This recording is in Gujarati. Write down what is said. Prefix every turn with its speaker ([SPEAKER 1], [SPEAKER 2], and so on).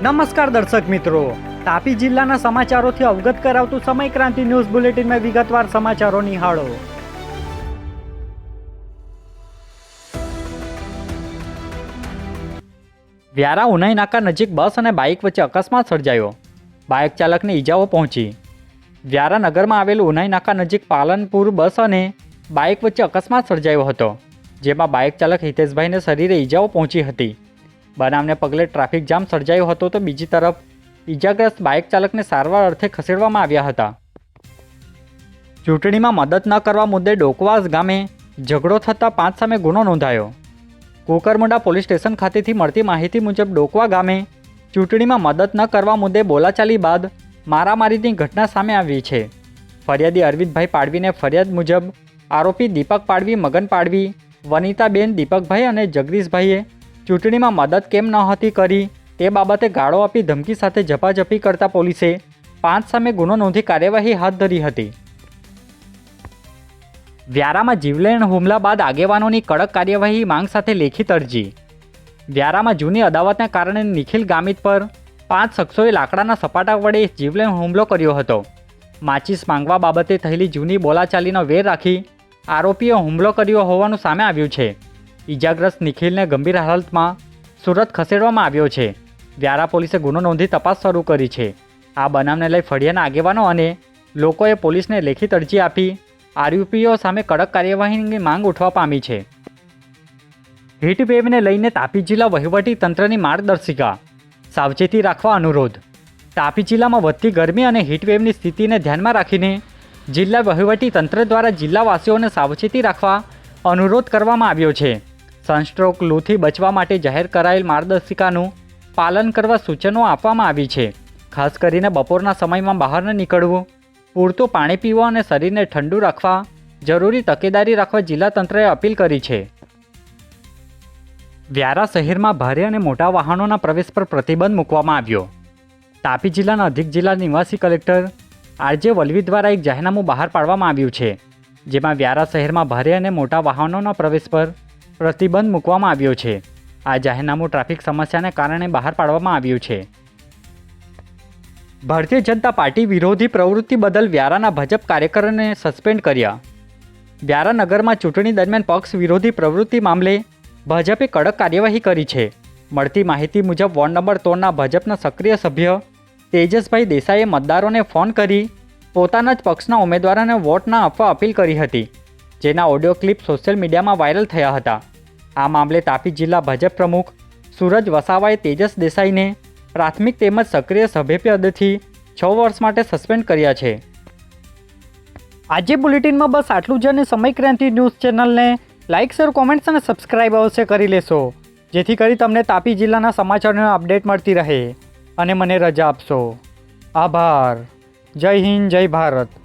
[SPEAKER 1] નમસ્કાર દર્શક મિત્રો, તાપી જિલ્લાના સમાચારોથી અવગત કરાવતું સમય ક્રાંતિ ન્યૂઝ બુલેટિનમાં વિગતવાર સમાચારો નિહાળો। વ્યારા ઉનાઈ નાકા નજીક બસ અને બાઇક વચ્ચે અકસ્માત સર્જાયો। બાઇક ચાલકને ઈજાઓ પહોંચી। વ્યારા નગરમાં આવેલું ઉનાઈ નાકા નજીક પાલનપુર બસ અને બાઇક વચ્ચે અકસ્માત સર્જાયો હતો, જેમાં બાઇક ચાલક હિતેશભાઈને શરીરે ઈજાઓ પહોંચી હતી। બનાવને પગલે ટ્રાફિક જામ સર્જાયો હતો, તો બીજી તરફ ઈજાગ્રસ્ત બાઇક ચાલકને સારવાર અર્થે ખસેડવામાં આવ્યા હતા। ચૂંટણીમાં મદદ ન કરવા મુદ્દે ડોકવાસ ગામે ઝઘડો થતાં 5 સામે ગુનો નોંધાયો। કુકરમુંડા પોલીસ સ્ટેશન ખાતેથી મળતી માહિતી મુજબ ડોકવા ગામે ચૂંટણીમાં મદદ ન કરવા મુદ્દે બોલાચાલી બાદ મારામારીની ઘટના સામે આવી છે। ફરિયાદી અરવિંદભાઈ પાડવીને ફરિયાદ મુજબ આરોપી દીપક પાડવી, મગન પાડવી, વનિતાબેન, દીપકભાઈ અને જગદીશભાઈએ ચૂંટણીમાં મદદ કેમ નહોતી કરી તે બાબતે ગાળો આપી ધમકી સાથે ઝપાઝપી કરતા પોલીસે 5 સામે ગુનો નોંધી કાર્યવાહી હાથ ધરી હતી। વ્યારામાં જીવલેણ હુમલા બાદ આગેવાનોની કડક કાર્યવાહી માંગ સાથે લેખિત અરજી। વ્યારામાં જૂની અદાવતના કારણે નિખિલ ગામિત પર 5 શખ્સોએ લાકડાના સપાટા વડે જીવલેણ હુમલો કર્યો હતો। માચીસ માંગવા બાબતે થયેલી જૂની બોલાચાલીનો વેર રાખી આરોપીએ હુમલો કર્યો હોવાનું સામે આવ્યું છે। ઈજાગ્રસ્ત નિખિલને ગંભીર હાલતમાં સુરત ખસેડવામાં આવ્યો છે। વ્યારા પોલીસે ગુનો નોંધી તપાસ શરૂ કરી છે। આ બનાવને લઈ ફળિયાના આગેવાનો અને લોકોએ પોલીસને લેખિત અરજી આપી આરોપીઓ સામે કડક કાર્યવાહીની માંગ ઉઠવા પામી છે। હીટવેવને લઈને તાપી જિલ્લા વહીવટી તંત્રની માર્ગદર્શિકા, સાવચેતી રાખવા અનુરોધ। તાપી જિલ્લામાં વધતી ગરમી અને હીટવેવની સ્થિતિને ધ્યાનમાં રાખીને જિલ્લા વહીવટી તંત્ર દ્વારા જિલ્લાવાસીઓને સાવચેતી રાખવા અનુરોધ કરવામાં આવ્યો છે। સનસ્ટ્રોક લૂથી બચવા માટે જાહેર કરાયેલ માર્ગદર્શિકાનું પાલન કરવા સૂચનો આપવામાં આવી છે। ખાસ કરીને બપોરના સમયમાં બહાર ન નીકળવું, પૂરતું પાણી પીવું અને શરીરને ઠંડુ રાખવા જરૂરી તકેદારી રાખવા જિલ્લા તંત્રએ અપીલ કરી છે। વ્યારા શહેરમાં ભારે અને મોટા વાહનોના પ્રવેશ પર પ્રતિબંધ મૂકવામાં આવ્યો। તાપી જિલ્લાના અધિક જિલ્લા નિવાસી કલેક્ટર આરજે વલવી દ્વારા એક જાહેરનામું બહાર પાડવામાં આવ્યું છે, જેમાં વ્યારા શહેરમાં ભારે અને મોટા વાહનોના પ્રવેશ પર પ્રતિબંધ મૂકવામાં આવ્યો છે। આ જાહેરનામું ટ્રાફિક સમસ્યાને કારણે બહાર પાડવામાં આવ્યું છે। ભારતીય જનતા પાર્ટી વિરોધી પ્રવૃત્તિ બદલ વ્યારાના ભાજપ કાર્યકરોને સસ્પેન્ડ કર્યા। વ્યારા નગરમાં ચૂંટણી દરમિયાન પક્ષ વિરોધી પ્રવૃત્તિ મામલે ભાજપે કડક કાર્યવાહી કરી છે। મળતી માહિતી મુજબ વોર્ડ નંબર 3ના ભાજપના સક્રિય સભ્ય તેજસભાઈ દેસાઈએ મતદારોને ફોન કરી પોતાના જ પક્ષના ઉમેદવારોને વોટ ના આપવા અપીલ કરી હતી, જેના ઓડિયો ક્લિપ સોશિયલ મીડિયામાં વાયરલ થયા હતા। આ મામલે તાપી જિલ્લા ભાજપ પ્રમુખ સૂરજ વસાવાએ તેજસ દેસાઈને પ્રાથમિક તેમજ સક્રિય સભ્યપદેથી 6 વર્ષ માટે સસ્પેન્ડ કર્યા છે। આજે બુલેટિનમાં બસ આટલું જ, અને સમય ક્રાંતિ ન્યૂઝ ચેનલને લાઇક, શેર, કોમેન્ટ્સ અને સબસ્ક્રાઇબ અવશ્ય કરી લેશો, જેથી કરી તમને તાપી જિલ્લાના સમાચારોની અપડેટ મળતી રહે, અને મને રજા આપશો। આભાર। જય હિન્દ, જય ભારત।